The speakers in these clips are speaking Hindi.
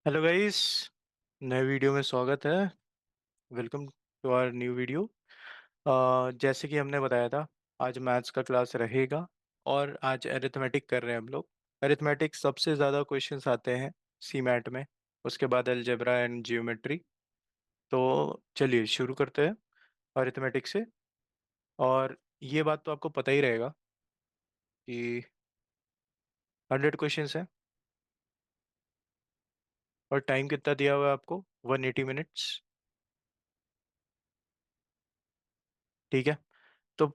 Hello guys. नए वीडियो में स्वागत है। Welcome to our new video. जैसे कि हमने बताया था, आज मैथ्स का क्लास रहेगा और आज अरिथमेटिक कर रहे हैं हम लोग। अरिथमेटिक सबसे ज़्यादा क्वेश्चंस आते हैं सी मैट में, उसके बाद अलजेब्रा एंड जियोमेट्री। तो चलिए शुरू करते हैं अरिथमेटिक से। और ये बात तो आपको पता ही रहेगा कि 100 क्वेश्चंस हैं और टाइम कितना दिया हुआ है आपको, 180 मिनट्स। ठीक है। तो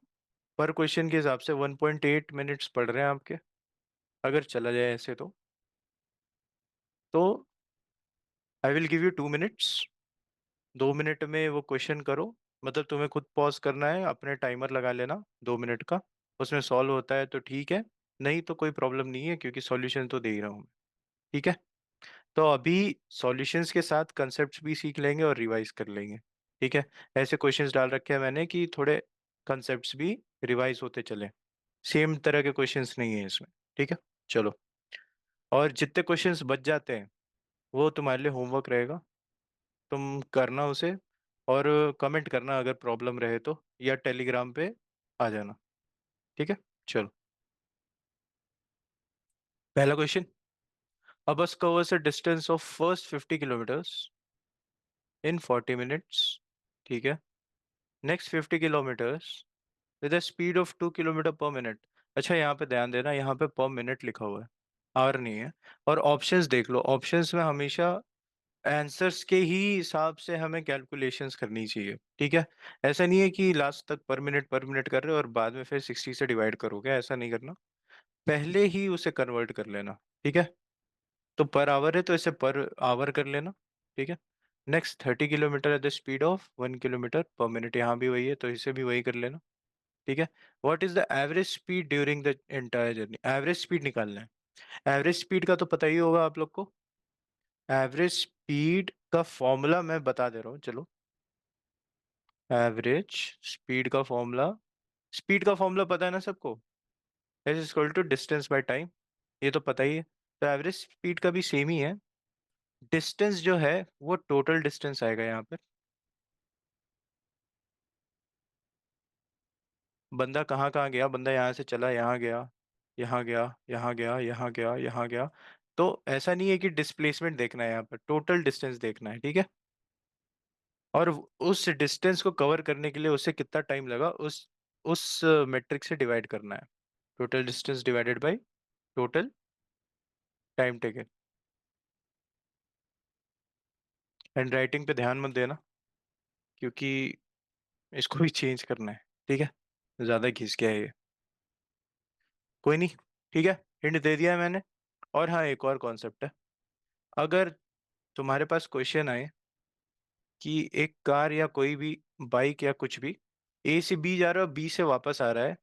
पर क्वेश्चन के हिसाब से 1.8 मिनट्स पढ़ रहे हैं आपके, अगर चला जाए ऐसे तो I will give you 2 minutes. 2 minute में वो क्वेश्चन करो। मतलब तुम्हें खुद पॉज करना है, अपने टाइमर लगा लेना 2 मिनट का। उसमें सॉल्व होता है तो ठीक है, नहीं तो कोई प्रॉब्लम नहीं है क्योंकि सॉल्यूशन तो दे ही रहा हूँ मैं। ठीक है। तो अभी सॉल्यूशंस के साथ कंसेप्ट्स भी सीख लेंगे और रिवाइज कर लेंगे। ठीक है। ऐसे क्वेश्चंस डाल रखे हैं मैंने कि थोड़े कंसेप्ट्स भी रिवाइज होते चले। सेम तरह के क्वेश्चंस नहीं है इसमें। ठीक है। चलो। और जितने क्वेश्चंस बच जाते हैं वो तुम्हारे लिए होमवर्क रहेगा, तुम करना उसे। और कमेंट करना अगर प्रॉब्लम रहे तो, या टेलीग्राम पे आ जाना। ठीक है। चलो। पहला question. A bus covers a distance of first 50 kilometers in 40 minutes. ठीक है। Next 50 kilometers with a speed of 2 kilometre पर मिनट। अच्छा, यहाँ पे ध्यान देना, यहाँ पे पर मिनट लिखा हुआ है, आवर नहीं है। और ऑप्शंस देख लो, ऑप्शंस में हमेशा आंसर्स के ही हिसाब से हमें कैलकुलेशंस करनी चाहिए। ठीक है। ऐसा नहीं है कि लास्ट तक पर मिनट कर रहे हो और बाद में फिर 60 से डिवाइड करोगे, ऐसा नहीं करना। पहले ही उसे कन्वर्ट कर लेना। ठीक है। तो पर आवर है तो इसे पर आवर कर लेना। ठीक है। Next 30 kilometre at the speed of 1 kilometre पर मिनट, यहाँ भी वही है तो इसे भी वही कर लेना। ठीक है। What is the average speed during the entire journey. Average speed निकालना है। एवरेज स्पीड का तो पता ही होगा आप लोग को। एवरेज स्पीड का फॉर्मूला मैं बता दे रहा हूँ, चलो। एवरेज स्पीड का फॉर्मूला, स्पीड का फॉर्मूला पता है ना सबको। S is equal to distance by time, ये तो पता ही है। तो एवरेज स्पीड का भी सेम ही है। डिस्टेंस जो है वो टोटल डिस्टेंस आएगा यहाँ पर। बंदा कहाँ कहाँ गया, बंदा यहाँ से चला, यहाँ गया, यहाँ गया, यहाँ गया, यहाँ गया, यहाँ गया। तो ऐसा नहीं है कि डिस्प्लेसमेंट देखना है, यहाँ पर टोटल डिस्टेंस देखना है। ठीक है। और उस डिस्टेंस को कवर करने के लिए उसे कितना टाइम लगा, उस मेट्रिक से डिवाइड करना है। Total distance divided by total time taken. Hand writing पे ध्यान मत देना क्योंकि इसको भी चेंज करना है। ठीक है। ज्यादा घिस गया है ये। कोई नहीं। ठीक है। हिंट दे दिया है मैंने। और हाँ, एक और कॉन्सेप्ट है। अगर तुम्हारे पास क्वेश्चन आए कि एक कार या कोई भी बाइक या कुछ भी ए से बी जा रहा है और बी से वापस आ रहा है।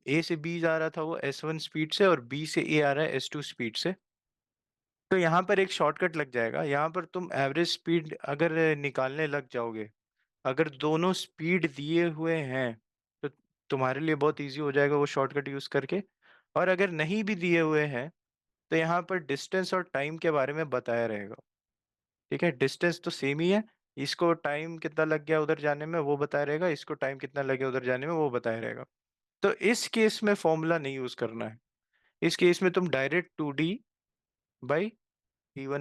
ए से बी जा रहा था वो S1 स्पीड से और बी से ए आ रहा है S2 स्पीड से। तो यहाँ पर एक शॉर्टकट लग जाएगा, यहाँ पर तुम एवरेज स्पीड अगर निकालने लग जाओगे, अगर दोनों स्पीड दिए हुए हैं तो तुम्हारे लिए बहुत इजी हो जाएगा वो शॉर्टकट यूज करके। और अगर नहीं भी दिए हुए हैं तो यहाँ पर डिस्टेंस और टाइम के बारे में बताया रहेगा। ठीक है। डिस्टेंस तो सेम ही है, इसको टाइम कितना लग गया उधर जाने में वो बताया रहेगा, इसको टाइम कितना लग गया उधर जाने में वो बताया रहेगा। तो इस केस में फॉर्मूला नहीं यूज करना है। इस केस में तुम डायरेक्ट 2D/T1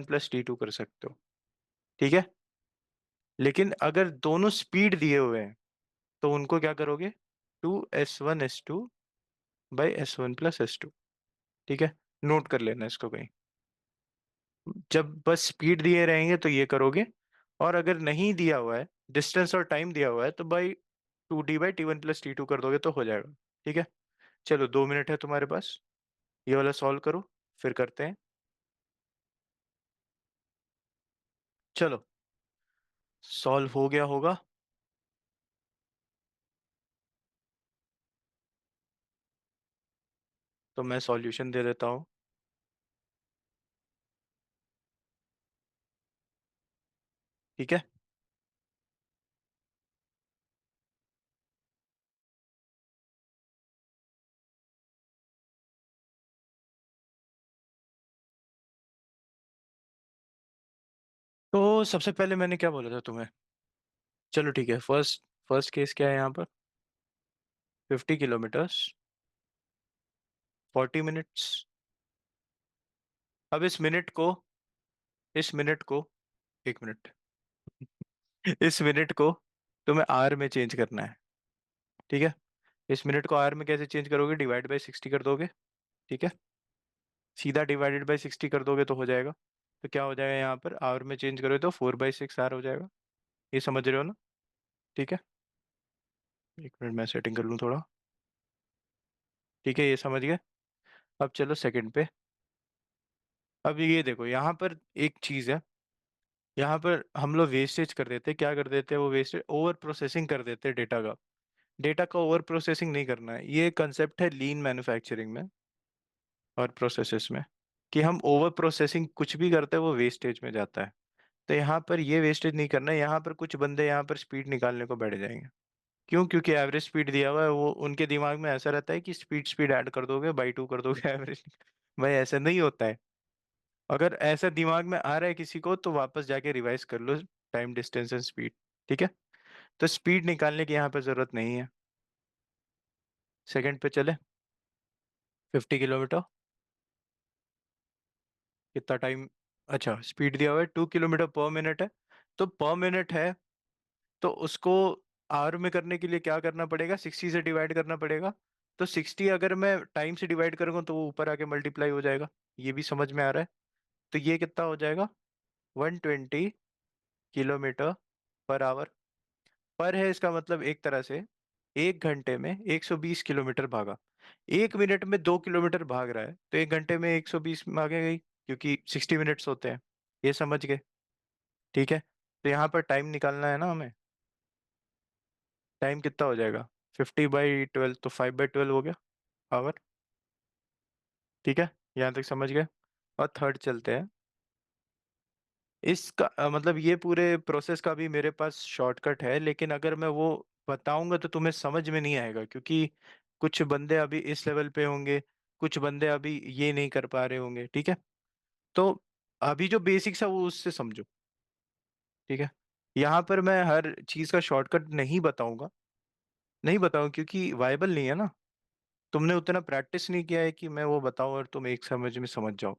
+ T2 कर सकते हो। ठीक है। लेकिन अगर दोनों स्पीड दिए हुए हैं तो उनको क्या करोगे, 2S1 S2/S1 + S2। ठीक है। नोट कर लेना इसको कहीं। जब बस स्पीड दिए रहेंगे तो ये करोगे, और अगर नहीं दिया हुआ है, डिस्टेंस और टाइम दिया हुआ है, तो भाई 2D/T1 + T2 कर दोगे तो हो जाएगा। ठीक है। चलो, 2 मिनट है तुम्हारे पास, ये वाला सॉल्व करो, फिर करते हैं। चलो, सॉल्व हो गया होगा। तो मैं सॉल्यूशन दे देता हूँ। ठीक है। सबसे पहले मैंने क्या बोला था तुम्हें? चलो ठीक है, फर्स्ट फर्स्ट केस क्या है यहाँ पर? 50 किलोमीटर्स, 40 मिनट्स। अब इस मिनट को 1 मिनट, इस मिनट को तुम्हें आर में चेंज करना है। ठीक है, इस मिनट को आर में कैसे चेंज करोगे? डिवाइड बाई 60 कर दोगे। ठीक है, सीधा डिवाइडेड बाई 60 कर दोगे तो हो जाएगा। तो क्या हो जाएगा यहाँ पर? आवर में चेंज करोगे तो 4/6 आर हो जाएगा। ये समझ रहे हो ना? ठीक है, 1 मिनट मैं सेटिंग कर लूँ थोड़ा। ठीक है, ये समझ गए। अब चलो सेकंड पे। अब ये देखो, यहाँ पर एक चीज़ है। यहाँ पर हम लोग वेस्टेज कर देते हैं। क्या कर देते हैं? वो वेस्टेज ओवर प्रोसेसिंग कर देते हैं डेटा का। डेटा का ओवर प्रोसेसिंग नहीं करना है। ये कंसेप्ट है लीन मैन्युफैक्चरिंग में और प्रोसेसेस में, कि हम ओवर प्रोसेसिंग कुछ भी करते हैं वो वेस्टेज में जाता है। तो यहाँ पर ये वेस्टेज नहीं करना है। यहाँ पर कुछ बंदे यहाँ पर स्पीड निकालने को बैठ जाएंगे। क्यों? क्योंकि एवरेज स्पीड दिया हुआ है। वो उनके दिमाग में ऐसा रहता है कि स्पीड स्पीड ऐड कर दोगे, बाई टू कर दोगे एवरेज। भाई ऐसा नहीं होता है। अगर ऐसा दिमाग में आ रहा है किसी को तो वापस जाके रिवाइज कर लो, टाइम डिस्टेंस एंड स्पीड। ठीक है, तो स्पीड निकालने की यहाँ पे जरूरत नहीं है। सेकंड पे चले। 50 किलोमीटर, कितना टाइम? अच्छा, स्पीड दिया हुआ है 2 किलोमीटर पर मिनट है। तो पर मिनट है, तो उसको आवर में करने के लिए क्या करना पड़ेगा? 60 से डिवाइड करना पड़ेगा। तो 60 अगर मैं टाइम से डिवाइड करूंगा तो वो ऊपर आके मल्टीप्लाई हो जाएगा। ये भी समझ में आ रहा है? तो ये कितना हो जाएगा? 120 किलोमीटर पर आवर। पर है इसका मतलब एक तरह से 1 घंटे में 120 किलोमीटर भागा। 1 मिनट में 2 किलोमीटर भाग रहा है, तो 1 घंटे में 120 भागेगा ही, क्योंकि 60 मिनट्स होते हैं। ये समझ गए? ठीक है, तो यहाँ पर टाइम निकालना है ना हमें। टाइम कितना हो जाएगा? 50/12, तो 5/12 हो गया आवर। ठीक है, यहाँ तक समझ गए। और थर्ड चलते हैं। इसका मतलब ये पूरे प्रोसेस का भी मेरे पास शॉर्टकट है, लेकिन अगर मैं वो बताऊंगा तो तुम्हें समझ में नहीं आएगा, क्योंकि कुछ बंदे अभी इस लेवल पे होंगे, कुछ बंदे अभी ये नहीं कर पा रहे होंगे। ठीक है, तो अभी जो बेसिक्स है वो उससे समझो। ठीक है, यहाँ पर मैं हर चीज़ का शॉर्टकट नहीं बताऊंगा। नहीं बताऊं क्योंकि वायबल नहीं है ना। तुमने उतना प्रैक्टिस नहीं किया है कि मैं वो बताऊं और तुम एक समझ में समझ जाओ।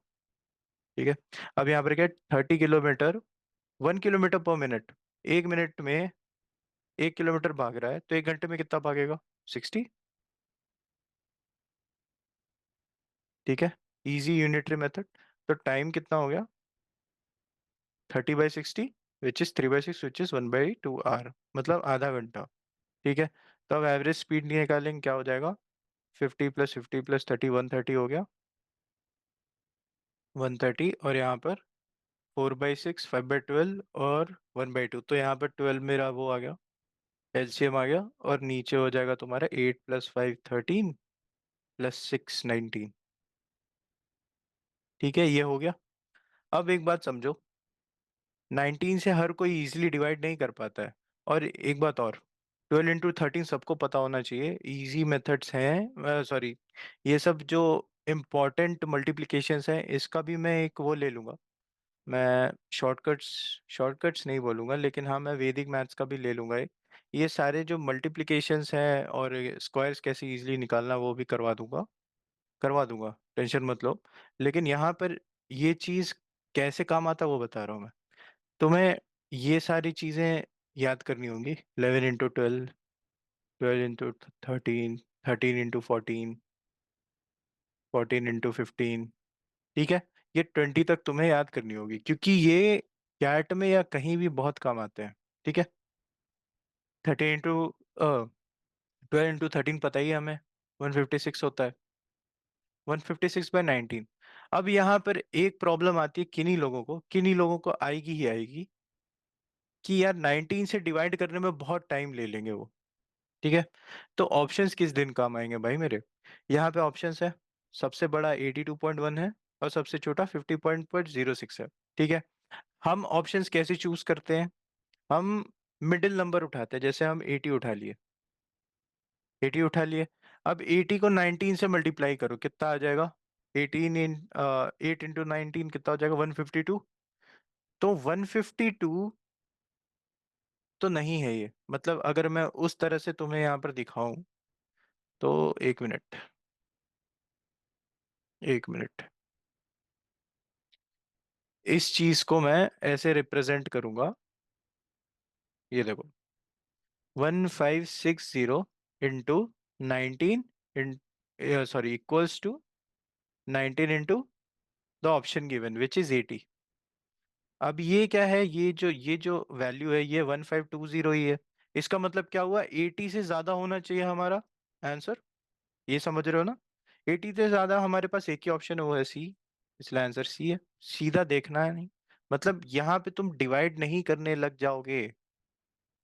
ठीक है, अब यहाँ पर क्या? 30 किलोमीटर, 1 किलोमीटर पर मिनट। 1 मिनट में 1 किलोमीटर भाग रहा है, तो 1 घंटे में कितना भागेगा? 60। ठीक है, इजी यूनिटरी मेथड। तो टाइम कितना हो गया? 30/60, which is 3/6, which is 1/2 hour, मतलब आधा घंटा। ठीक है, तो अब एवरेज स्पीड निकालेंगे, क्या हो जाएगा? 50 + 50 + 30, 130 हो गया। 130, और यहाँ पर 4/6, 5/12 और 1/2, तो यहाँ पर 12 मेरा वो आ गया, एलसीएम आ गया। और नीचे हो जाएगा तुम्हारा 8 + 5 13 + 6 19। ठीक है, ये हो गया। अब एक बात समझो, 19 से हर कोई इजीली डिवाइड नहीं कर पाता है। और एक बात और, 12 × 13 सबको पता होना चाहिए, इजी मेथड्स हैं। सॉरी, ये सब जो इम्पोर्टेंट मल्टीप्लिकेशंस हैं इसका भी मैं एक वो ले लूँगा। मैं शॉर्टकट्स शॉर्टकट्स नहीं बोलूँगा, लेकिन हाँ मैं वैदिक मैथ्स का भी ले लूँगा एक। ये सारे जो मल्टीप्लिकेशंस हैं और स्क्वायर्स कैसे इजीली निकालना, वो भी करवा दूंगा, टेंशन मत लो। लेकिन यहाँ पर ये चीज़ कैसे काम आता है वो बता रहा हूँ मैं तुम्हें। ये सारी चीज़ें याद करनी होंगी। 11 × 12, 12 × 13, 13 × 14, 14 × 15। ठीक है, ये 20 तक तुम्हें याद करनी होगी, क्योंकि ये कैट में या कहीं भी बहुत काम आते हैं। ठीक है, 12 × 13 पता ही है हमें, 156 होता है। 156/19। अब यहाँ पर एक प्रॉब्लम आती है किन्हीं लोगों को आएगी ही आएगी, कि यार 19 से डिवाइड करने में बहुत टाइम ले लेंगे वो। ठीक है, तो ऑप्शंस किस दिन काम आएंगे भाई मेरे? यहाँ पे ऑप्शंस है, सबसे बड़ा 82.1 है और सबसे छोटा 50.06 है। ठीक है, हम ऑप्शंस कैसे चूज करते हैं? हम मिडिल नंबर उठाते हैं, जैसे हम 80 उठा लिए। 80 उठा लिए। अब 80 को 19 से मल्टीप्लाई करो, कितना आ जाएगा? 8 × 19 कितना हो जाएगा? 152। तो 152 तो नहीं है ये, मतलब अगर मैं उस तरह से तुम्हें यहाँ पर दिखाऊं तो, एक मिनट, एक मिनट, इस चीज को मैं ऐसे रिप्रेजेंट करूंगा, ये देखो, 1560 into 19, in sorry equals to 19 into the option given which is 80। अब ये क्या है, ये जो वैल्यू है ये 1520 ही है। इसका मतलब क्या हुआ, 80 से ज्यादा होना चाहिए हमारा आंसर। ये समझ रहे हो ना? 80 से ज्यादा हमारे पास एक ही ऑप्शन है, वो है सी। इसलिए आंसर सी है। सीधा देखना है नहीं, मतलब यहाँ पे तुम डिवाइड नहीं करने लग जाओगे,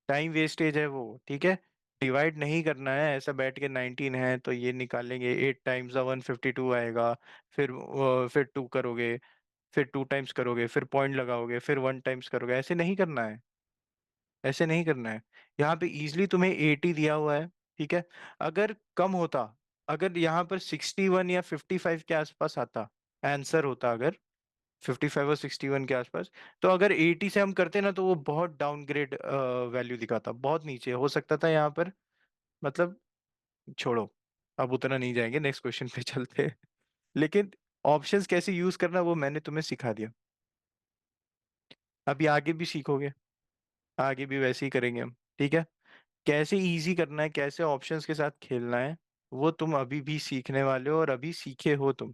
टाइम वेस्टेज है वो, ठीक है। डिवाइड नहीं करना है ऐसा बैठ के, 19 है तो ये निकालेंगे 8 टाइम्स 152 आएगा, फिर 2 करोगे, फिर 2 टाइम्स करोगे, फिर पॉइंट लगाओगे, फिर 1 टाइम्स करोगे, ऐसे नहीं करना है, ऐसे नहीं करना है। यहाँ पे इजीली तुम्हें 80 दिया हुआ है, ठीक है। अगर कम होता, अगर यहाँ पर 61 या 55 के आसपास आता आंसर होता, अगर 55 और 61 के आसपास, तो अगर 80 से हम करते ना तो वो बहुत डाउनग्रेड वैल्यू दिखाता, बहुत नीचे हो सकता था यहाँ पर, मतलब छोड़ो, अब उतना नहीं जाएंगे, नेक्स्ट क्वेश्चन पे चलते हैं। लेकिन ऑप्शंस कैसे यूज करना वो मैंने तुम्हें सिखा दिया, अभी आगे भी सीखोगे, आगे भी वैसे ही करेंगे हम, ठीक है। कैसे इजी करना है, कैसे ऑप्शंस के साथ खेलना है, वो तुम अभी भी सीखने वाले हो, और अभी सीखे हो तुम,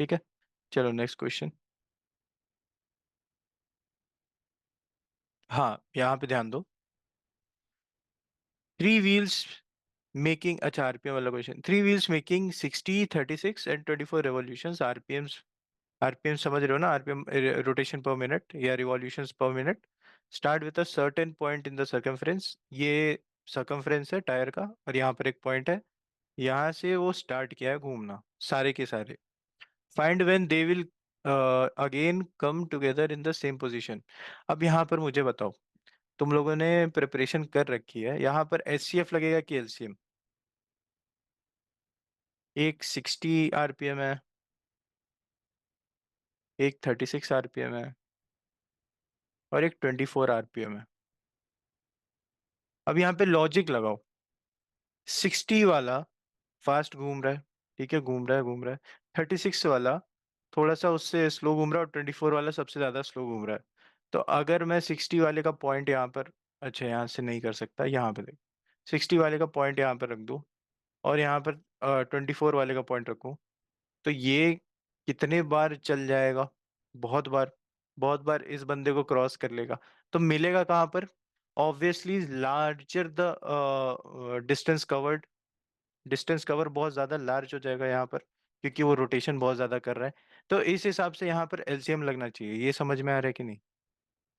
ठीक है। चलो नेक्स्ट क्वेश्चन। हाँ यहाँ पे ध्यान दो। थ्री व्हील्स मेकिंग, अच्छा आरपीएम वाला question, three wheels making 60, 36 and 24 revolutions, RPMs, RPM समझ रहे हो ना, आरपीएम रोटेशन पर मिनट या revolutions per minute, start with a certain point in the circumference, ये सर्कमफ्रेंस है टायर का, और यहाँ पर एक पॉइंट है, यहाँ से वो स्टार्ट किया है घूमना सारे के सारे। Find when they will again come together in the same position. अब यहाँ पर मुझे बताओ, तुम लोगों ने प्रिपरेशन कर रखी है, यहाँ पर एचसीएफ लगेगा कि एलसीएम? एक 60 आरपीएम है, एक 36 आरपीएम है, और एक 24 आरपीएम है। अब यहाँ पे लॉजिक लगाओ, 60 वाला फास्ट घूम रहा है, ठीक है, घूम रहा है घूम रहा है, 36 वाला थोड़ा सा उससे स्लो घूम रहा है, और 24 वाला सबसे ज्यादा स्लो घूम रहा है। तो अगर मैं 60 वाले का पॉइंट यहाँ पर, अच्छा यहाँ से नहीं कर सकता, यहाँ पे देख, 60 वाले का पॉइंट यहाँ पर रख दूँ, और यहाँ पर 24 वाले का पॉइंट रखूँ, तो ये कितने बार चल जाएगा, बहुत बार, बहुत बार इस बंदे को क्रॉस कर लेगा। तो मिलेगा कहाँ पर? Obviously larger the distance covered, distance cover बहुत ज्यादा लार्ज हो जाएगा यहाँ पर, क्योंकि वो रोटेशन बहुत ज्यादा कर रहा है। तो इस हिसाब से यहाँ पर एलसीएम लगना चाहिए, ये समझ में आ रहा है कि नहीं?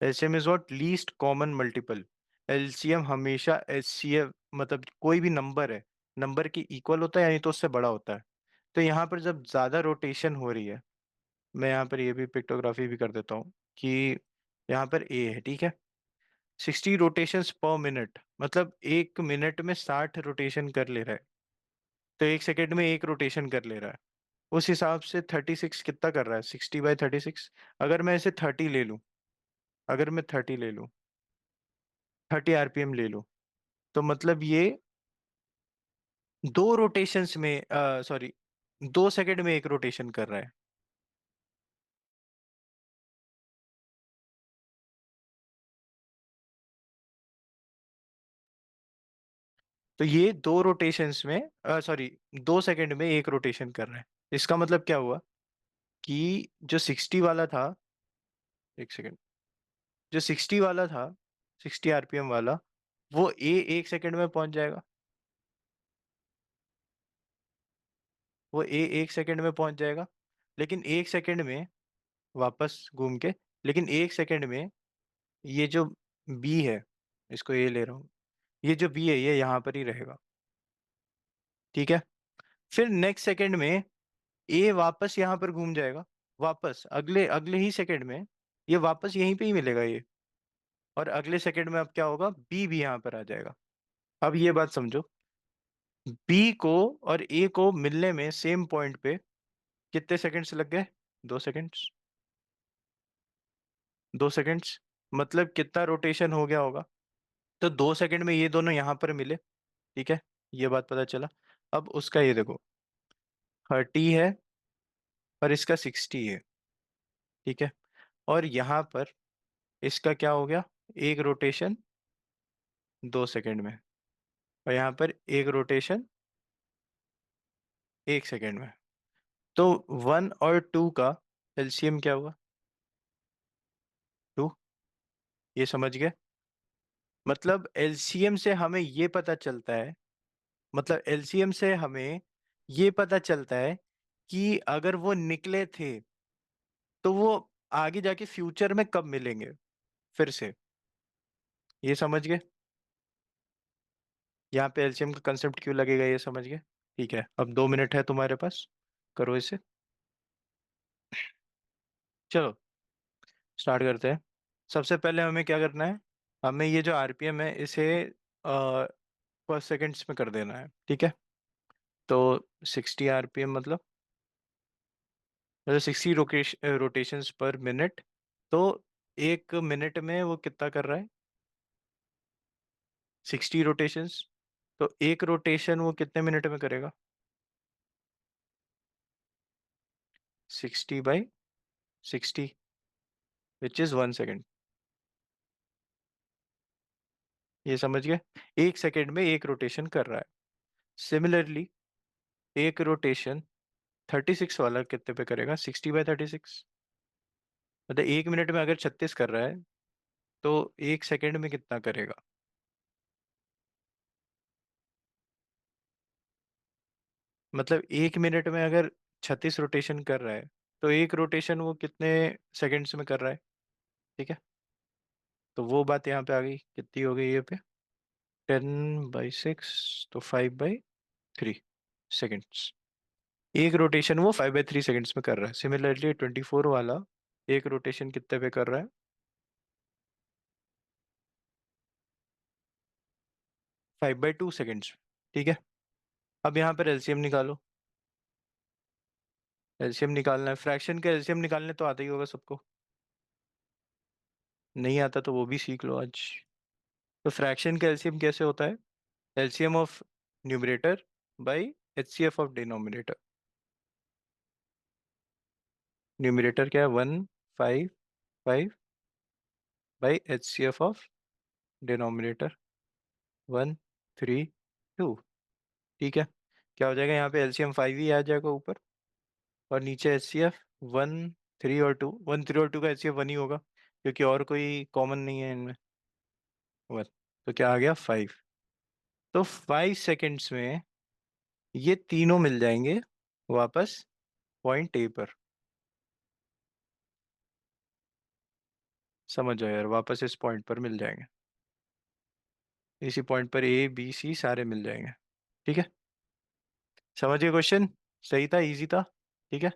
LCM is what, least common multiple. LCM हमेशा एचसीएफ, मतलब कोई भी नंबर है, नंबर के इक्वल होता है, यानी तो उससे बड़ा होता है। तो यहाँ पर जब ज्यादा रोटेशन हो रही है, मैं यहाँ पर ये भी पिक्टोग्राफी भी कर देता हूँ कि यहाँ पर ए है, ठीक है, 60 रोटेशंस पर मिनट, मतलब एक मिनट में 60 रोटेशन कर ले रहा है, तो एक सेकेंड में एक रोटेशन कर ले रहा है। उस हिसाब से 36 कितना कर रहा है, 60/36, अगर मैं इसे 30 ले लूँ, अगर मैं 30 ले लूँ, 30 आरपीएम ले लूँ, तो मतलब ये दो रोटेशंस में, सॉरी, 2 सेकंड में एक रोटेशन कर रहा है। तो ये दो रोटेशंस में, सॉरी, 2 सेकंड में एक रोटेशन कर रहा है। इसका मतलब क्या हुआ कि जो 60 वाला था, एक सेकंड, जो 60 वाला था, 60 आरपीएम वाला, वो ए एक सेकंड में पहुंच जाएगा, वो ए एक सेकंड में पहुंच जाएगा, लेकिन एक सेकंड में वापस घूम के, लेकिन एक सेकंड में ये जो बी है, इसको ए ले रहा हूँ, ये जो बी है ये यहाँ पर ही रहेगा, ठीक है। फिर नेक्स्ट सेकंड में ए वापस यहाँ पर घूम जाएगा, वापस अगले अगले ही सेकंड में ये वापस यहीं पे ही मिलेगा ये, और अगले सेकंड में अब क्या होगा, बी भी यहाँ पर आ जाएगा। अब ये बात समझो, बी को और ए को मिलने में सेम पॉइंट पे कितने सेकंड्स लग गए, 2 सेकंड्स, 2 सेकेंड्स, मतलब कितना रोटेशन हो गया होगा? तो 2 सेकंड में ये दोनों यहाँ पर मिले, ठीक है, ये बात पता चला। अब उसका ये देखो, 30 है और इसका 60 है, ठीक है, और यहाँ पर इसका क्या हो गया, एक रोटेशन 2 सेकंड में, और यहाँ पर एक रोटेशन 1 सेकंड में। तो 1 और 2 का एलसीएम क्या हुआ? 2। ये समझ गए? मतलब एलसीएम से हमें ये पता चलता है, मतलब एलसीएम से हमें ये पता चलता है कि अगर वो निकले थे तो वो आगे जाके फ्यूचर में कब मिलेंगे फिर से। ये समझ गए? यहाँ पे एलसीएम का कंसेप्ट क्यों लगेगा, ये समझ गए? ठीक है, अब 2 मिनट है तुम्हारे पास, करो इसे। चलो स्टार्ट करते हैं। सबसे पहले हमें क्या करना है, हमें ये जो आरपीएम है इसे पर सेकेंड्स में कर देना है, ठीक है। तो 60 आरपीएम मतलब 60 रोटेशंस पर मिनट। तो 1 मिनट में वो कितना कर रहा है? 60 रोटेशंस। तो एक रोटेशन वो कितने मिनट में करेगा? 60/60, विच इज 1 सेकेंड। ये समझ गए? 1 सेकेंड में एक रोटेशन कर रहा है। सिमिलरली एक रोटेशन 36 वाला कितने पे करेगा? 60/36। मतलब 1 मिनट में अगर 36 कर रहा है तो 1 सेकेंड में कितना करेगा? मतलब 1 मिनट में अगर 36 रोटेशन कर रहा है तो एक रोटेशन वो कितने सेकेंड्स में कर रहा है? ठीक है, तो वो बात यहाँ पे आ गई, कितनी हो गई ये पे? 10/6, तो 5/3 सेकेंड्स। एक रोटेशन वो 5/3 सेकेंड्स में कर रहा है। सिमिलरली 24 वाला एक रोटेशन कितने पे कर रहा है? 5/2 सेकेंड्स। ठीक है, अब यहाँ पर एलसीएम निकालो। एलसीएम निकालना है, फ्रैक्शन का एलसीएम निकालने तो आता ही होगा सबको। नहीं आता तो वो भी सीख लो आज। तो फ्रैक्शन का एलसीएम कैसे होता है? LCM of numerator by HCF of denominator. Numerator क्या है? 155 बाई एचसीएफ ऑफ डिनोमिनेटर 132। ठीक है, क्या हो जाएगा यहाँ पे? एलसीएम 5 ही आ जाएगा ऊपर, और नीचे एचसीएफ 1 3 और 2 का एचसीएफ 1 ही होगा, क्योंकि और कोई कॉमन नहीं है इनमें। 1, तो क्या आ गया? 5। तो 5 सेकेंड्स में ये तीनों मिल जाएंगे वापस पॉइंट ए पर। समझ जाओ यार, वापस इस पॉइंट पर मिल जाएंगे। इसी पॉइंट पर ए बी सी सारे मिल जाएंगे। ठीक है, समझिए क्वेश्चन? सही था, इजी था। ठीक है,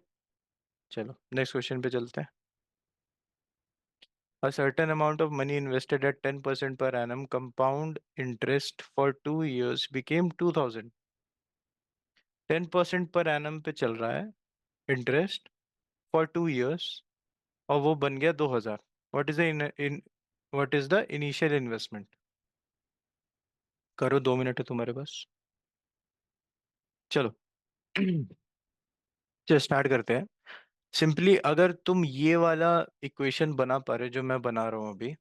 चलो नेक्स्ट क्वेश्चन पे चलते हैं। A certain amount of money invested at 10% per annum compound interest for 2 years became 2000। 10% per annum पे चल रहा है इंटरेस्ट फॉर 2 years, और वो बन गया 2000। What is the in what is the initial investment? करो, 2 मिनट है तुम्हारे पास। चलो चलो स्टार्ट करते हैं। सिंपली अगर तुम ये वाला इक्वेशन बना पा रहे हो जो मैं बना रहा हूँ अभी,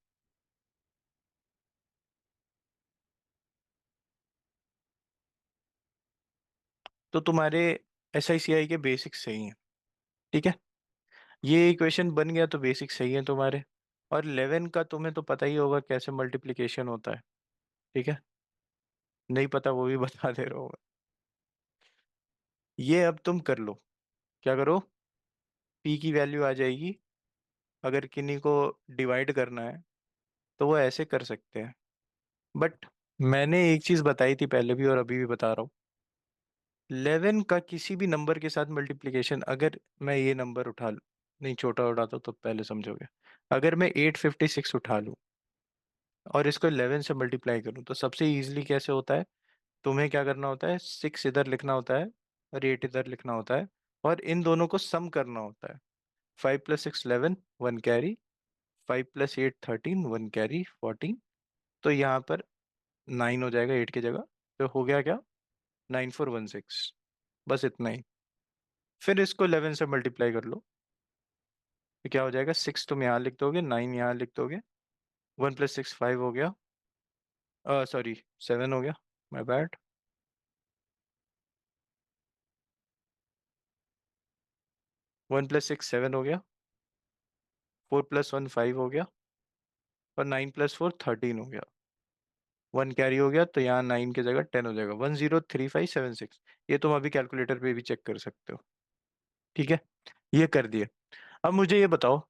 तो तुम्हारे एसआईसीआई के बेसिक्स सही हैं। ठीक है, ये इक्वेशन बन गया तो बेसिक सही है तुम्हारे। और 11 का तुम्हें तो पता ही होगा कैसे मल्टीप्लिकेशन होता है। ठीक है, नहीं पता वो भी बता दे रहा होगा। ये अब तुम कर लो। क्या करो? पी की वैल्यू आ जाएगी, अगर किन्हीं को डिवाइड करना है तो वो ऐसे कर सकते हैं। बट मैंने एक चीज बताई थी पहले भी और अभी भी बता रहा हूँ। 11 का किसी भी नंबर के साथ मल्टीप्लिकेशन, अगर मैं ये नंबर उठा लूँ, नहीं छोटा उठाता तो पहले समझोगे। अगर मैं 856 उठा लूँ और इसको 11 से मल्टीप्लाई करूँ तो सबसे इजीली कैसे होता है? तुम्हें क्या करना होता है, 6 इधर लिखना होता है और 8 इधर लिखना होता है, और इन दोनों को सम करना होता है। 5 + 6 11, 1 कैरी, 5 + 8 13, 1 कैरी 14। तो यहाँ पर 9 हो जाएगा 8 की जगह। तो हो गया क्या, 9416। बस इतना ही। फिर इसको 11 से मल्टीप्लाई कर लो। तो क्या हो जाएगा, 6 तुम यहाँ लिख दोगे, 9 यहाँ लिख दोगे। 1 + 6 5 हो गया, सॉरी 7 हो गया, माय बैड। 1 + 6 7 हो गया। 4 + 1 5 हो गया। और 9 + 4 13 हो गया। 1 कैरी हो गया, तो यहाँ 9 की जगह 10 हो जाएगा, 103576। ये तुम अभी कैलकुलेटर पे भी चेक कर सकते हो। ठीक है, ये कर दिए। अब मुझे ये बताओ,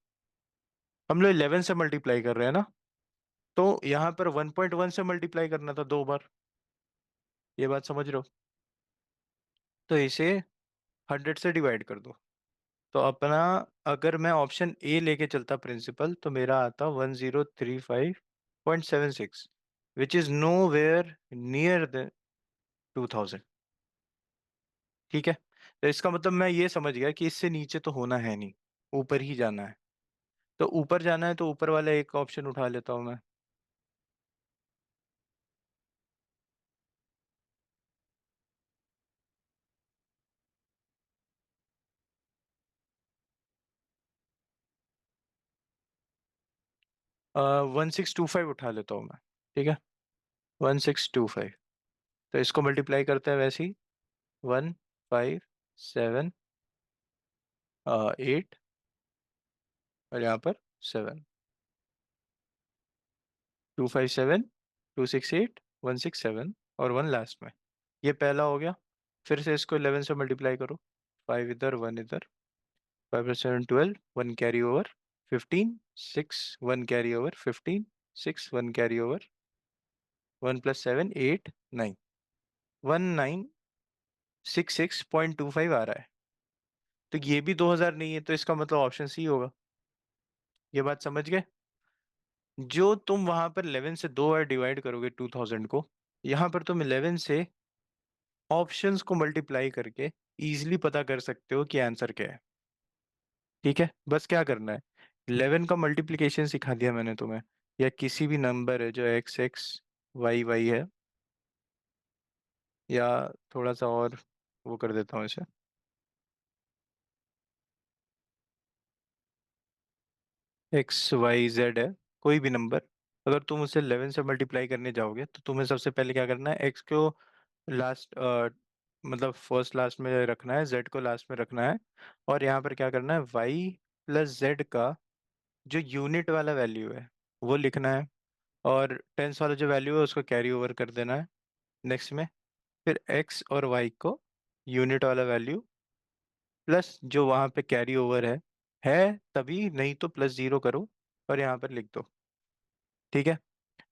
हम लोग 11 से मल्टीप्लाई कर रहे हैं ना, तो यहाँ पर 1.1 से मल्टीप्लाई करना था 2 बार। ये बात समझ रहे हो? तो इसे 100 से डिवाइड कर दो। तो अपना, अगर मैं ऑप्शन ए लेके चलता प्रिंसिपल, तो मेरा आता 1035.76, which is nowhere near the 2000। ठीक है, तो इसका मतलब मैं ये समझ गया कि इससे नीचे तो होना है नहीं, ऊपर ही जाना है। तो ऊपर जाना है तो ऊपर वाला एक ऑप्शन उठा लेता हूँ मैं। 1625 उठा लेता हूँ मैं। ठीक है, 1625। तो इसको मल्टीप्लाई करते हैं वैसे ही। 1 5 7 8, और यहाँ पर 7। 257 268 167 और 1 लास्ट में। ये पहला हो गया। फिर से इसको 11 से मल्टीप्लाई करो। 5 इधर 1 इधर। 5 + 7 12, 1 carry over 15, 6 1 carry over 15, 6 1 carry over, 1 + 7 8 9, 1966.25 आ रहा है। तो ये भी 2000 नहीं है, तो इसका मतलब ऑप्शन सी होगा। ये बात समझ गए? जो तुम वहां पर 11 से 2 बार डिवाइड करोगे 2000 को, यहाँ पर तुम 11 से ऑप्शंस को मल्टीप्लाई करके इजीली पता कर सकते हो कि आंसर क्या है। ठीक है, बस क्या करना है, 11 का मल्टीप्लिकेशन सिखा दिया मैंने तुम्हें, या किसी भी नंबर है जो एक्स एक्स वाई वाई है, या थोड़ा सा और वो कर देता हूँ इसे, एक्स वाई जेड है, कोई भी नंबर। अगर तुम उसे 11 से मल्टीप्लाई करने जाओगे, तो तुम्हें सबसे पहले क्या करना है, एक्स को लास्ट, मतलब फर्स्ट लास्ट में रखना है, जेड को लास्ट में रखना है। और यहाँ पर क्या करना है, वाई प्लस जेड का जो यूनिट वाला वैल्यू है वो लिखना है। और टेंस वाला जो वैल्यू है उसको कैरी ओवर कर देना है नेक्स्ट में। फिर एक्स और वाई को यूनिट वाला वैल्यू प्लस जो वहाँ पे कैरी ओवर है तभी, नहीं तो +0 करो और यहाँ पर लिख दो। ठीक है,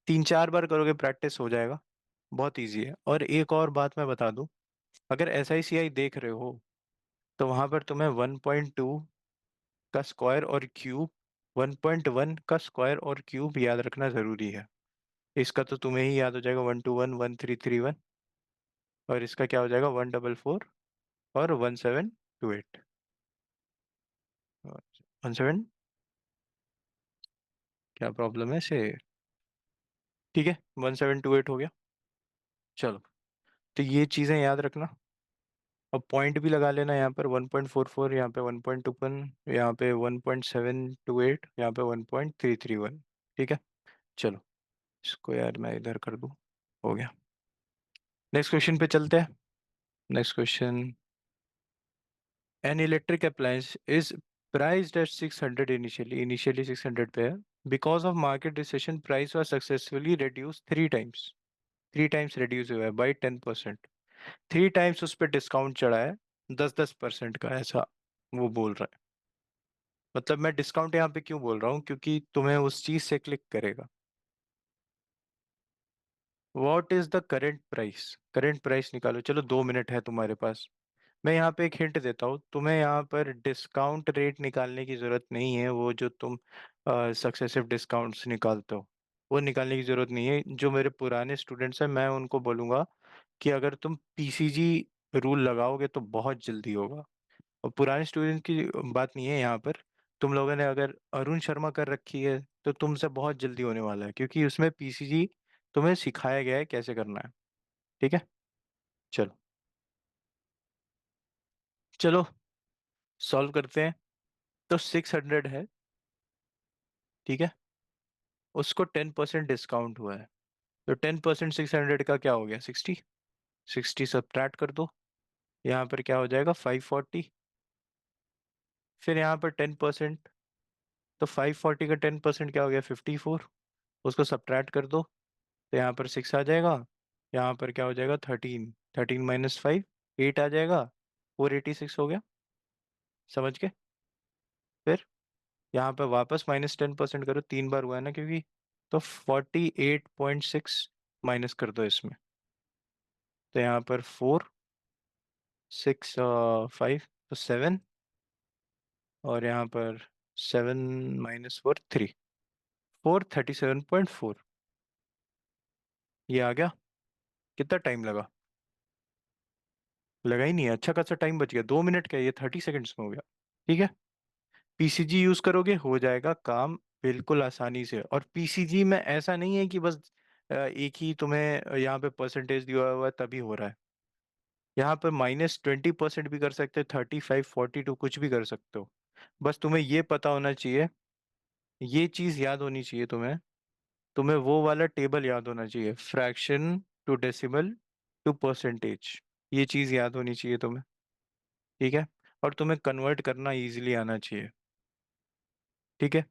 3 4 बार करोगे प्रैक्टिस हो जाएगा। बहुत इजी है। और एक और बात मैं बता दूं, अगर SICI देख रहे हो, तो वहां पर तुम्हें 1.2 का स्क्वायर और क्यूब, 1.1 का स्क्वायर और क्यूब याद रखना जरूरी है। इसका तो तुम्हें ही याद हो जाएगा, 121 1331। और इसका क्या हो जाएगा, 144 और 1728। 17, क्या प्रॉब्लम है से? ठीक है, 1728 हो गया। चलो, तो ये चीज़ें याद रखना। अब पॉइंट भी लगा लेना, यहाँ पर 1.44, यहाँ पे 1.21, यहाँ पे 1.728, यहाँ पे 1.331। ठीक है, चलो इसको यार मैं इधर कर दूँ। हो गया। नेक्स्ट क्वेश्चन पे चलते हैं। Next question, an electric appliance is priced eight 600, initially 600 पे है। Because of market recession price was successfully reduce 3 times. 3 times reduce हुआ है बाई 10%। 3 टाइम्स उस पर डिस्काउंट चढ़ा है, 10% का, ऐसा वो बोल रहा है। मतलब मैं डिस्काउंट यहाँ पे क्यों बोल रहा हूँ, क्योंकि तुम्हें उस चीज से क्लिक करेगा। What is the current price, current price निकालो। चलो 2 मिनट है तुम्हारे पास। मैं यहाँ पे एक हिंट देता हूँ तुम्हें, यहाँ पर डिस्काउंट रेट निकालने की जरूरत नहीं है। वो जो तुम सक्सेसिव डिस्काउंट्स निकालते हो, वो निकालने की जरूरत नहीं है। जो मेरे पुराने स्टूडेंट्स हैं, मैं उनको बोलूंगा कि अगर तुम PCG रूल लगाओगे तो बहुत जल्दी होगा। और पुराने स्टूडेंट की बात नहीं है यहाँ पर, तुम लोगों ने अगर अरुण शर्मा कर रखी है तो तुमसे बहुत जल्दी होने वाला है, क्योंकि उसमें पीसीजी तुम्हें सिखाया गया है कैसे करना है। ठीक है, चलो। चलो सॉल्व करते हैं। तो 600 है, ठीक है, उसको 10% डिस्काउंट हुआ है। तो 10% 600 का क्या हो गया? 60। 60 सब्ट्रैक्ट कर दो, यहाँ पर क्या हो जाएगा? 540। फिर यहाँ पर 10%, तो 540 का 10% क्या हो गया? 54। उसको सब्ट्रैक्ट कर दो, तो यहाँ पर 6 आ जाएगा। यहाँ पर क्या हो जाएगा? 13। 13 माइनस 5, 8 आ जाएगा। 486 हो गया। समझ के? फिर यहाँ पर वापस -10% करो, 3 बार हुआ है ना क्योंकि। तो 48.6 माइनस कर दो इसमें, तो यहाँ पर 4, 6, 5, तो 7। और यहाँ पर 7 - 4, 3, 437.4। ये आ गया। कितना टाइम लगा? लगा ही नहीं है, अच्छा खासा टाइम बच गया। 2 मिनट का, ये 30 सेकेंड्स में हो गया। ठीक है, पीसीजी यूज करोगे हो जाएगा काम बिल्कुल आसानी से। और पीसीजी में ऐसा नहीं है कि बस एक ही तुम्हें यहाँ पे परसेंटेज दिया हुआ है तभी हो रहा है। यहाँ पर -20% भी कर सकते हो, 35, 42 कुछ भी कर सकते हो। बस तुम्हें ये पता होना चाहिए, ये चीज याद होनी चाहिए तुम्हें। तुम्हें वो वाला टेबल याद होना चाहिए, fraction to decimal to percentage. ये चीज याद होनी चाहिए तुम्हें। ठीक है, और तुम्हें कन्वर्ट करना इजीली आना चाहिए। ठीक है,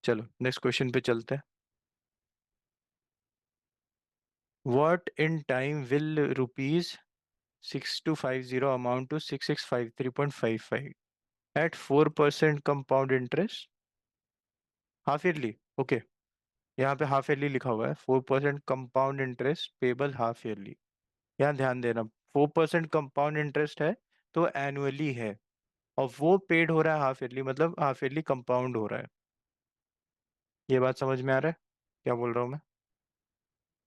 चलो नेक्स्ट क्वेश्चन पे चलते हैं। What in time will rupees 6250 amount to 6653.55 at 4% compound interest? Half yearly, okay. यहाँ पे हाफ ईयरली लिखा हुआ है, 4% compound interest payable half yearly. यहाँ ध्यान देना, 4% कंपाउंड इंटरेस्ट है तो एनुअली है, और वो पेड हो रहा है हाफ ईयरली, मतलब हाफ ईयरली कंपाउंड हो रहा है। ये बात समझ में आ रहा है क्या बोल रहा हूँ मैं?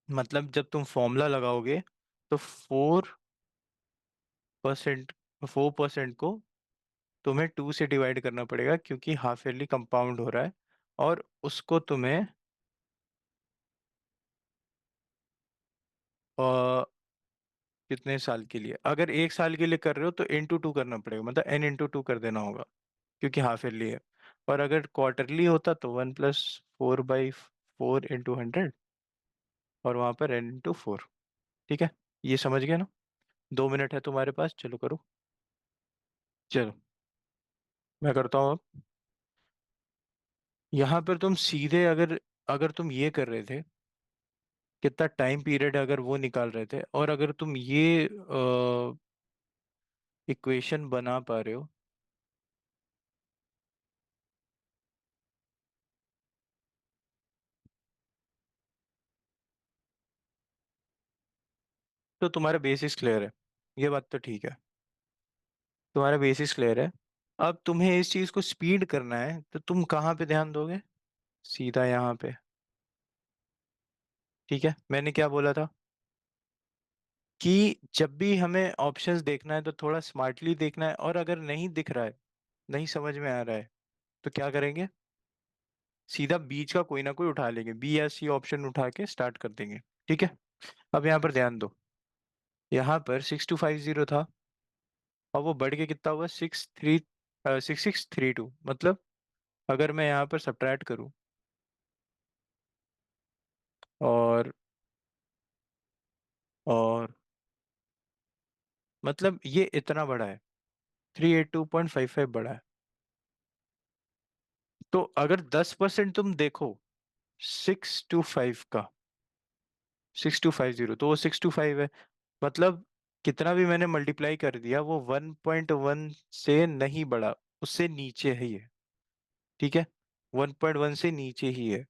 मतलब जब तुम फॉर्मूला लगाओगे तो 4%, 4% को तुम्हें 2 से डिवाइड करना पड़ेगा, क्योंकि हाफ ईयरली कंपाउंड हो रहा है। और उसको तुम्हें कितने साल के लिए, अगर 1 साल के लिए कर रहे हो तो *2 करना पड़ेगा, मतलब n × 2 कर देना होगा, क्योंकि हाफ ईयरली है। और अगर क्वार्टरली होता तो 1+4/4 × 100, और वहां पर n × 4। ठीक है, ये समझ गए ना? 2 मिनट है तुम्हारे पास, चलो करो। चलो मैं करता हूँ अब। यहाँ पर तुम सीधे, अगर अगर तुम ये कर रहे थे, कितना टाइम पीरियड अगर वो निकाल रहे थे, और अगर तुम ये इक्वेशन बना पा रहे हो, तो तुम्हारा बेसिक्स क्लियर है। ये बात तो ठीक है, तुम्हारा बेसिक्स क्लियर है। अब तुम्हें इस चीज को स्पीड करना है, तो तुम कहाँ पे ध्यान दोगे? सीधा यहाँ पे। ठीक है, मैंने क्या बोला था कि जब भी हमें ऑप्शंस देखना है तो थोड़ा स्मार्टली देखना है, और अगर नहीं दिख रहा है, नहीं समझ में आ रहा है, तो क्या करेंगे? सीधा बीच का कोई ना कोई उठा लेंगे, बी या सी ऑप्शन उठा के स्टार्ट कर देंगे। ठीक है, अब यहाँ पर ध्यान दो। यहाँ पर 6250 था, और वो बढ़ के कितना हुआ? 6632। मतलब अगर मैं यहाँ पर सब्ट्रैक्ट करूँ, और और मतलब ये इतना बड़ा है, 382.55 बड़ा है। तो अगर 10% तुम देखो 625 का, 6250, तो वो 625 है। मतलब कितना भी मैंने मल्टीप्लाई कर दिया, वो 1.1 से नहीं बढ़ा, उससे नीचे है ये। ठीक है, 1.1 से नीचे ही है।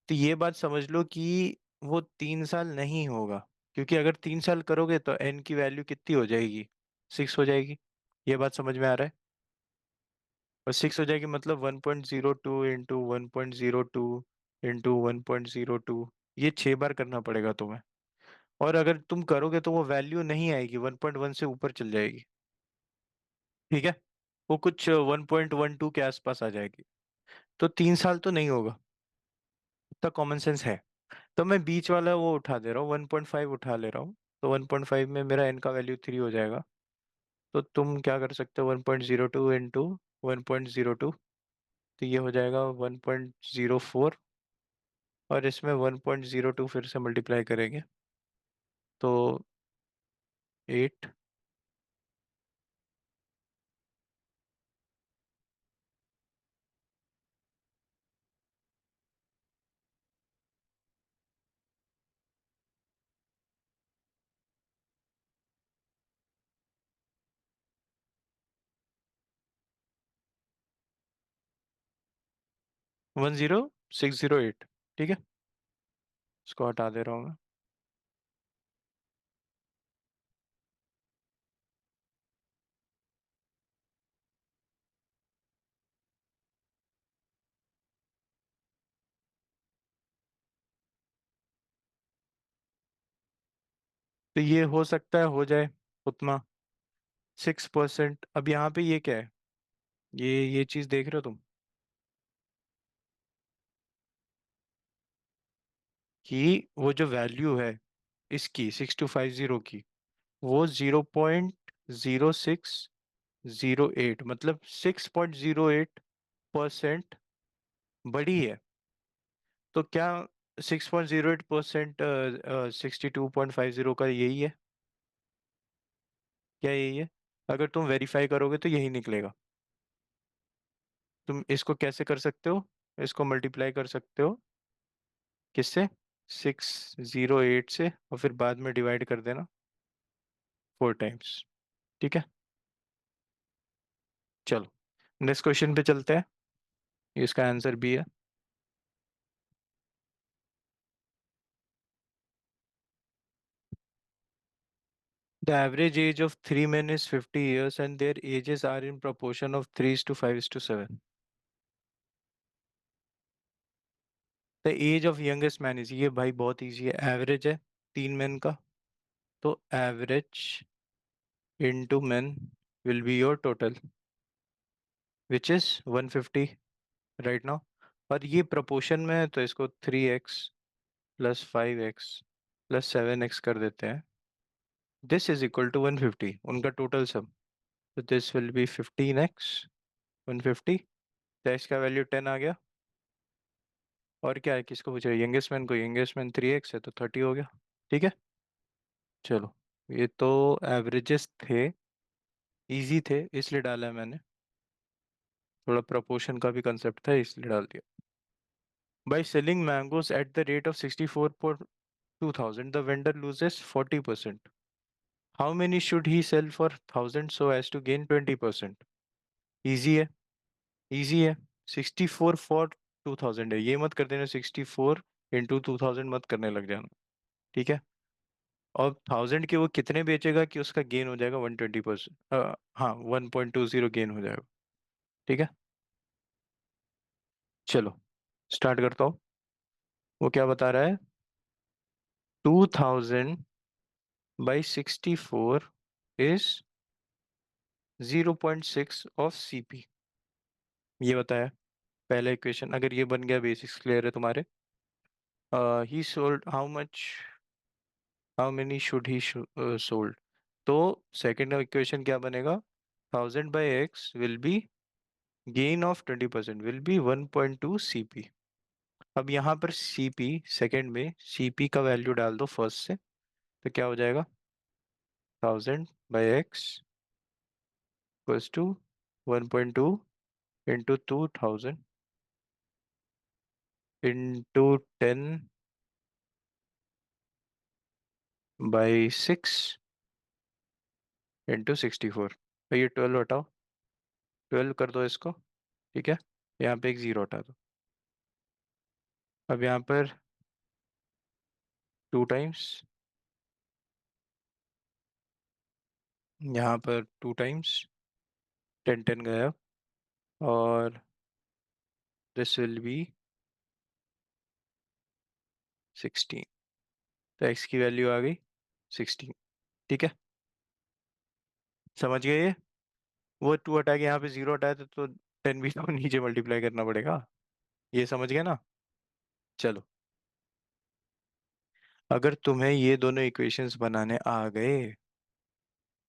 तो ये बात समझ लो कि वो 3 साल नहीं होगा, क्योंकि अगर 3 साल करोगे तो एन की वैल्यू कितनी हो जाएगी? 6 हो जाएगी। ये बात समझ में आ रहा है? और 6 हो जाएगी, मतलब 1.02 × 1.02 × 1.02 ये 6 बार करना पड़ेगा तुम्हें। और अगर तुम करोगे तो वो वैल्यू नहीं आएगी, 1.1 से ऊपर चल जाएगी। ठीक है, वो कुछ 1.12 के आसपास आ जाएगी। तो 3 साल तो नहीं होगा, इतना कॉमन सेंस है। तो मैं बीच वाला वो उठा दे रहा हूँ, 1.5 उठा ले रहा हूँ। तो 1.5 में मेरा एन का वैल्यू 3 हो जाएगा। तो तुम क्या कर सकते हो, 1.02 इंटू 1.02, तो ये हो जाएगा 1.04। और इसमें 1.02 फिर से मल्टीप्लाई करेंगे तो 8।10608, ठीक है। इसको हटा दे रहा हूँ मैं। तो ये हो सकता है हो जाए उतना 6%। अब यहाँ पे ये क्या है, ये चीज़ देख रहे हो तुम, कि वो जो वैल्यू है इसकी 6250 की, वो 0.0608, मतलब 6.08% बड़ी है। तो क्या 6.08% 62.50 का यही है? क्या यही है? अगर तुम वेरीफाई करोगे तो यही निकलेगा। तुम इसको कैसे कर सकते हो, इसको मल्टीप्लाई कर सकते हो किससे, 608 से, और फिर बाद में डिवाइड कर देना 4 टाइम्स, ठीक है। चलो नेक्स्ट क्वेश्चन पे चलते हैं। इसका आंसर बी है। The average age of 3 men is 50 years and their ages are in proportion of 3:5:7. The age of youngest man is, ये भाई बहुत इजी है, एवरेज है 3 men का। तो average into men will be your total, which is 150 right now। और ये proportion में है तो इसको 3x plus 5x plus 7x कर देते हैं। दिस इज इक्वल टू 150, उनका टोटल सम। तो दिस विल बी 15x 150। तो x का वैल्यू 10 आ गया। और क्या है, किसको पूछ रहे, यंगेस्ट मैन को, यंगेस्ट मैन 3x है तो 30 हो गया, ठीक है। चलो, ये तो एवरेजेस थे, इजी थे इसलिए डाला है मैंने। थोड़ा प्रपोर्शन का भी कंसेप्ट था इसलिए डाल दिया। By selling mangoes at the rate of 64 पर 2000, the vendor loses 40%। How many should he sell for 1000 so as to gain 20%? Easy है, इजी है। 64 फॉर 2000 है, ये मत कर देना 64 इंटू 2000 मत करने लग जाना, ठीक है। और 1000 के वो कितने बेचेगा कि उसका गेन हो जाएगा 120%, हाँ 1.20 गेन हो जाएगा, ठीक है। चलो स्टार्ट करता हूँ। वो क्या बता रहा है, 2000 by 64 इज 0.6 ऑफ सीपी, ये बताया। पहला इक्वेशन अगर ये बन गया, बेसिक्स क्लियर है तुम्हारे। ही sold how much, how many should he sold. तो सेकेंड इक्वेशन क्या बनेगा, 1000 by x will be gain of 20% will be 1.2 CP। अब यहाँ पर सीपी, सेकेंड में सीपी का वैल्यू डाल दो फर्स्ट से, तो क्या हो जाएगा, 1000 by x equals to 1.2 into 2000 into 10 by 6 into 64। तो ये 12 हटाओ, 12 कर दो इसको, ठीक है। यहाँ पे एक जीरो हटा दो। अब यहाँ पर 2 टाइम्स, यहाँ पर 2 टाइम्स, 10 10 गया। और दिस विल बी 16। तो एक्स की वैल्यू आ गई 16, ठीक है। समझ गए ये? वो टू हटा के यहाँ पे जीरो हटाया तो 10 भी तो नीचे मल्टीप्लाई करना पड़ेगा। ये समझ गए ना? चलो, अगर तुम्हें ये दोनों इक्वेशंस बनाने आ गए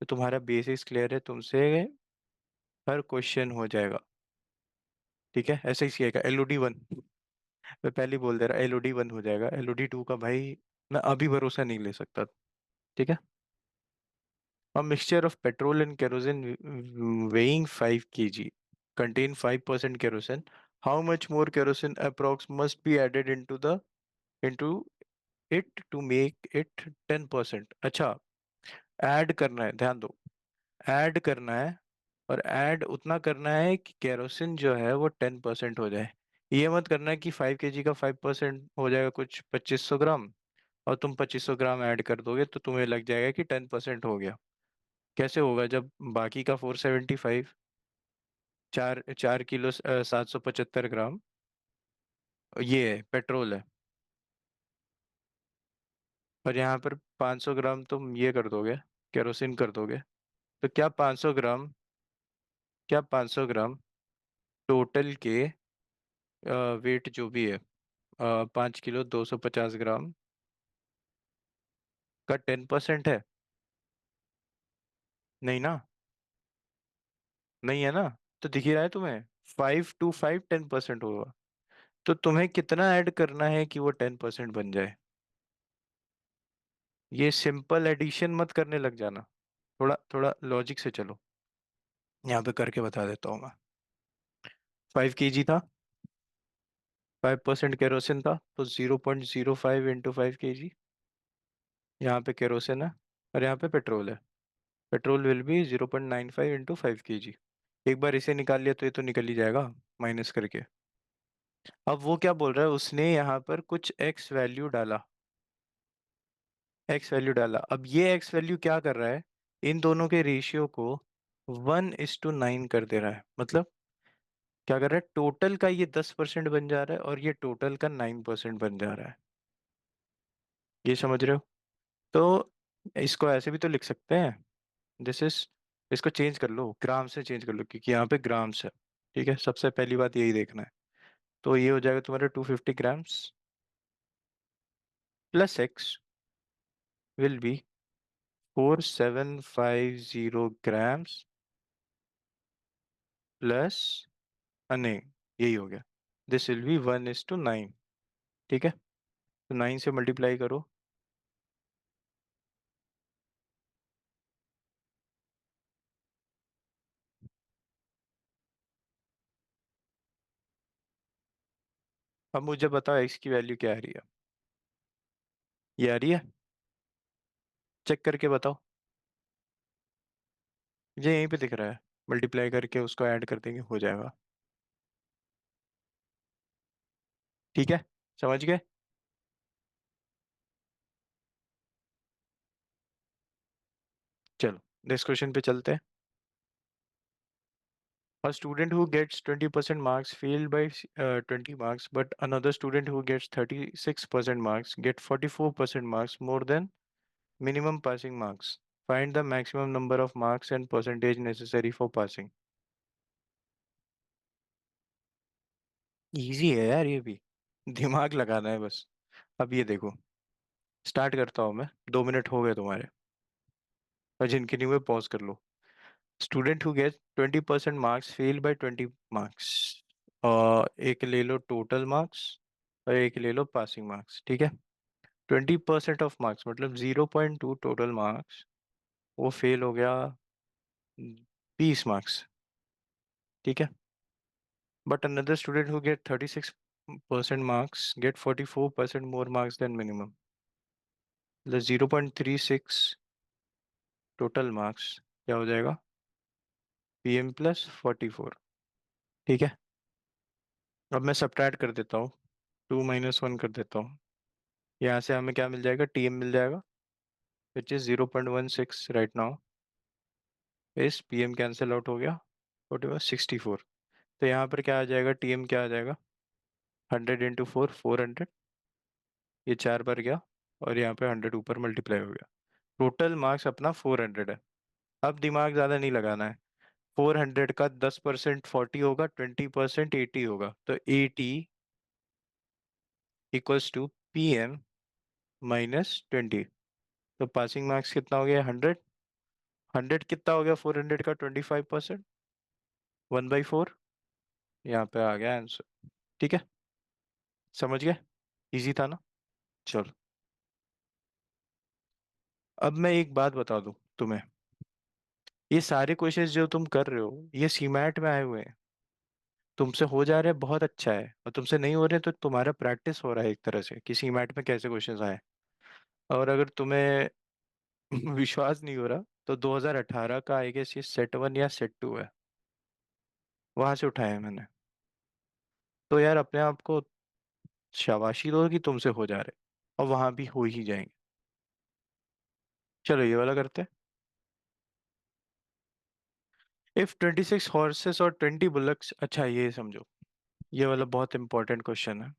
तो तुम्हारा बेसिक्स क्लियर है, तुमसे हर क्वेश्चन हो जाएगा। ठीक है, ऐसे ही सीखेगा। LOD 1, मैं पहले ही बोल दे रहा, LOD 1 हो जाएगा। LOD 2 का भाई मैं अभी भरोसा नहीं ले सकता। ठीक है। A mixture of petrol and kerosene weighing 5 kg contain 5% kerosene. How much more kerosene approx must be added into it to make it 10%? अच्छा, ऐड करना है, ध्यान दो। ऐड करना है, और ऐड उतना करना है कि केरोसिन जो है वो 10% हो जाए। ये मत करना है कि 5 kg का 5% हो जाएगा कुछ 2500 ग्राम, और तुम 2500 ग्राम ऐड कर दोगे तो तुम्हें लग जाएगा कि 10% हो गया। कैसे होगा जब बाकी का 475, 4 4 किलो 775 ग्राम ये है, पेट्रोल है, और यहाँ पर 500 ग्राम तुम ये कर दोगे, केरोसिन कर दोगे, तो क्या 500 ग्राम टोटल के वेट जो भी है, 5 किलो 250 ग्राम का 10% है? नहीं ना? नहीं है ना? तो दिख ही रहा है तुम्हें, 5 to 5 10% होगा। तो तुम्हें कितना ऐड करना है कि वो 10% बन जाए? ये सिंपल एडिशन मत करने लग जाना, थोड़ा थोड़ा लॉजिक से चलो। यहाँ पे करके बता देता हूँ मैं। 5 kg था, 5% केरोसिन था, तो 0.05 × 5 kg। यहाँ पे केरोसिन है और यहाँ पे पेट्रोल है। Petrol will be 0.95 × 5 kg। एक बार इसे निकाल लिया तो ये तो निकल ही जाएगा माइनस करके। अब वो क्या बोल रहा है, उसने यहाँ पर कुछ एक्स वैल्यू डाला। एक्स वैल्यू डाला, अब ये एक्स वैल्यू क्या कर रहा है, इन दोनों के रेशियो को 1:9 कर दे रहा है। मतलब क्या कर रहा है, टोटल का ये 10% बन जा रहा है और ये टोटल का 9% बन जा रहा है। ये समझ रहे हो? तो इसको ऐसे भी तो लिख सकते हैं, दिस इज, इसको चेंज कर लो, ग्राम से चेंज कर लो, क्योंकि यहाँ पे ग्राम्स है। ठीक है, सबसे पहली बात यही देखना है। तो ये हो जाएगा तुम्हारा 250 grams plus x will be 4750 grams plus, नहीं, यही हो गया, दिस विल बी 1:9। ठीक है, तो 9 से मल्टीप्लाई करो। अब मुझे बताओ एक्स की वैल्यू क्या आ रही है? ये आ रही है? चेक करके बताओ। मुझे यहीं पे दिख रहा है, मल्टीप्लाई करके उसको ऐड कर देंगे, हो जाएगा। ठीक है, समझ गए? चलो नेक्स्ट क्वेश्चन पे चलते हैं। A student who gets 20% marks failed by 20 marks, but another student who gets 36% marks get 44% marks more than minimum passing marks. Find the maximum number of marks and percentage necessary for passing. Easy है यार ये भी, दिमाग लगाना है बस। अब ये देखो, स्टार्ट करता हूँ मैं, 2 मिनट हो गए तुम्हारे, और जिनके नहीं हुए पॉज कर लो। Student who get 20% marks fail by 20 marks, और एक ले लो टोटल मार्क्स और एक ले लो पासिंग मार्क्स। ठीक है, 20% ऑफ मार्क्स मतलब 0.2 टोटल मार्क्स, वो फेल हो गया 20 मार्क्स। ठीक है, but another student who get 36% marks get 44% more marks than minimum, मतलब 0.36 टोटल मार्क्स क्या हो जाएगा, PM+44। ठीक है, अब मैं सब्ट्रैक्ट कर देता हूँ, 2 - 1 कर देता हूँ। यहाँ से हमें क्या मिल जाएगा, TM मिल जाएगा, विच इज 0.16 राइट नाउ। इस PM कैंसिल आउट हो गया, 64। तो यहाँ पर क्या आ जाएगा, TM क्या आ जाएगा, 100 × 4 400, ये 4 बार गया, और यहाँ पे 100 ऊपर मल्टीप्लाई हो गया। टोटल मार्क्स अपना 400 है। अब दिमाग ज़्यादा नहीं लगाना है, 400 का 10% 40 होगा, 20% 80 होगा, तो 80 इक्वल्स टू PM -20। तो पासिंग मार्क्स कितना हो गया? 100। 100 कितना हो गया 400 का? 25%, 1/4। यहाँ पे आ गया आंसर। ठीक है, समझ गए? इजी था ना? चलो, अब मैं एक बात बता दूं तुम्हें। ये सारे क्वेश्चंस जो तुम कर रहे हो ये सीमैट में आए हुए हैं। तुमसे हो जा रहे हैं, बहुत अच्छा है। और तुमसे नहीं हो रहे तो तुम्हारा प्रैक्टिस हो रहा है एक तरह से कि सीमैट में कैसे क्वेश्चंस आए। और अगर तुम्हें विश्वास नहीं हो रहा तो 2018 का आई गेस ये सेट 1 या सेट 2 है, वहां से उठाया है मैंने। तो यार अपने आप को शाबाशी दो कि तुमसे हो जा रहे, और वहां भी हो ही जाएंगे। चलो ये वाला करते हैं। इफ 26 हॉर्सेस और 20 बुलक्स, अच्छा ये समझो, ये वाला बहुत इंपॉर्टेंट क्वेश्चन है।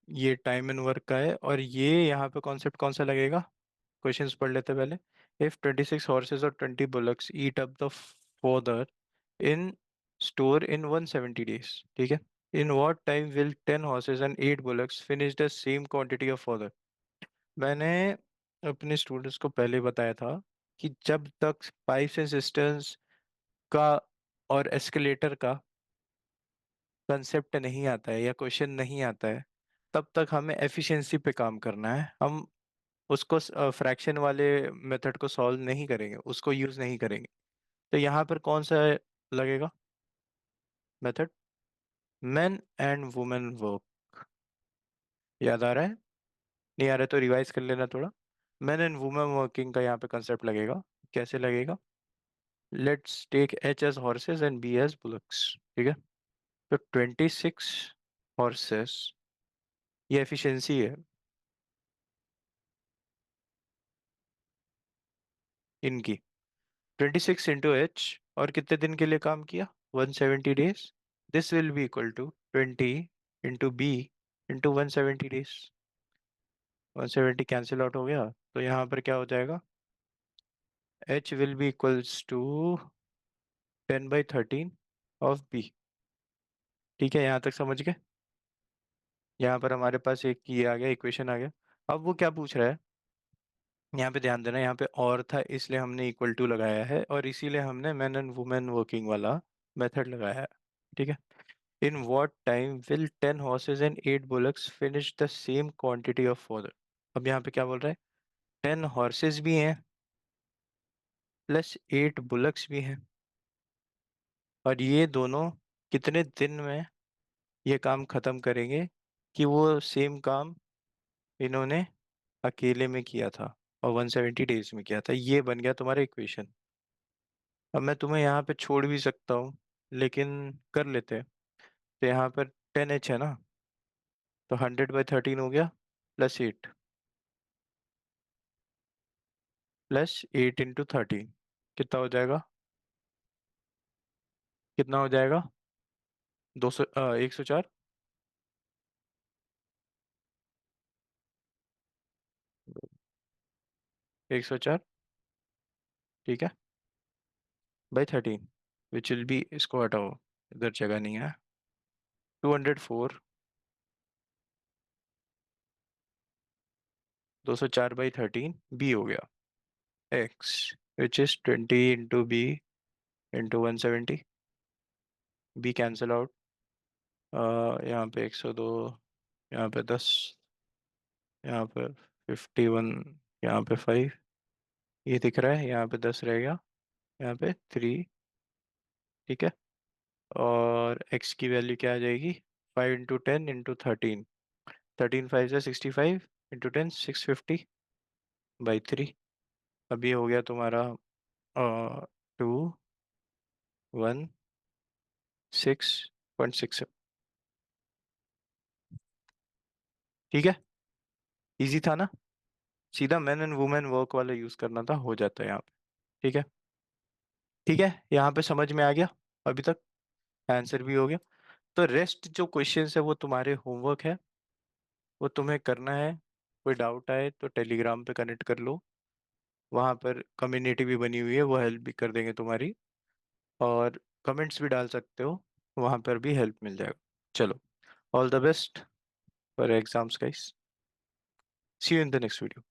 ये टाइम एंड वर्क का है, और ये यहाँ पे कॉन्सेप्ट कौन सा लगेगा? क्वेश्चंस पढ़ लेते पहले। इफ 26 हॉर्सेस और 20 bullocks eat up the father in store in 170 days, ठीक है, in what time will 10 horses and 8 bullocks finish the same quantity of father? मैंने अपने स्टूडेंट्स को पहले बताया था कि जब तक पाइप्स एंड सिस्टम्स का और एस्केलेटर का कंसेप्ट नहीं आता है या क्वेश्चन नहीं आता है, तब तक हमें एफिशिएंसी पे काम करना है। हम उसको फ्रैक्शन वाले मेथड को सॉल्व नहीं करेंगे, उसको यूज नहीं करेंगे। तो यहाँ पर कौन सा लगेगा method? Main and women work. याद आ रहा है? नहीं आ रहा है तो रिवाइज कर लेना थोड़ा। मेन एंड वुमेन वर्किंग का यहाँ पे कंसेप्ट लगेगा। कैसे लगेगा? Let's take H as horses and B as bullocks, ठीक है। तो 26 हॉर्सेस, ये एफिशिएंसी है इनकी। 26 इंटू H, और कितने दिन के लिए काम किया? 170 days. This will be equal to 20 into B into 170 days. 170 cancel out हो गया, तो यहाँ पर क्या हो जाएगा? H will be equals to 10/13 of B। ठीक है, यहाँ तक समझ गए? यहाँ पर हमारे पास एक ये आ गया, इक्वेशन आ गया। अब वो क्या पूछ रहा है, यहाँ पे ध्यान देना, यहाँ पे और था इसलिए हमने इक्वल टू लगाया है, और इसीलिए हमने मैन एंड वुमेन वर्किंग वाला मेथड लगाया है। ठीक है। In what time will 10 horses and 8 bullocks finish the same quantity of father? अब यहाँ पे क्या बोल रहा है? 10 हॉर्सेज भी हैं प्लस 8 बुलक्स भी हैं, और ये दोनों कितने दिन में ये काम खत्म करेंगे कि वो सेम काम इन्होंने अकेले में किया था और 170 डेज में किया था? ये बन गया तुम्हारा इक्वेशन। अब मैं तुम्हें यहाँ पे छोड़ भी सकता हूँ, लेकिन कर लेते हैं। तो यहाँ पर 10H है ना, तो 100/13 हो गया, +8, +8 × 13 कितना हो जाएगा? कितना हो जाएगा? 200, 104। 104, ठीक है, /13, विच विल बी, इसको हटाओ, इधर जगह नहीं है। 204, 204/13 बी हो गया। X, which is 20 × B × 170। B cancel out, यहाँ पे 102, यहाँ पे 10, यहाँ पे 51, यहाँ पे 5, ये दिख रहा है, यहाँ पे 10 रह गया, यहाँ पे 3, ठीक है। और x की वैल्यू क्या आ जाएगी? 5 × 10 × 13, 13 5 से 65, × 10 650/3। अब ये हो गया तुम्हारा 216.6। ठीक है, इजी था ना? सीधा मैन एंड वुमेन वर्क वाला यूज करना था, हो जाता है यहाँ पे। ठीक है। ठीक है, यहाँ पे समझ में आ गया अभी तक? आंसर भी हो गया। तो रेस्ट जो क्वेश्चंस है वो तुम्हारे होमवर्क है, वो तुम्हें करना है। कोई डाउट आए तो टेलीग्राम पे कनेक्ट कर लो, वहाँ पर कम्युनिटी भी बनी हुई है, वो हेल्प भी कर देंगे तुम्हारी। और कमेंट्स भी डाल सकते हो, वहां पर भी हेल्प मिल जाएगा। चलो, all the best for exams guys, see you in the next video.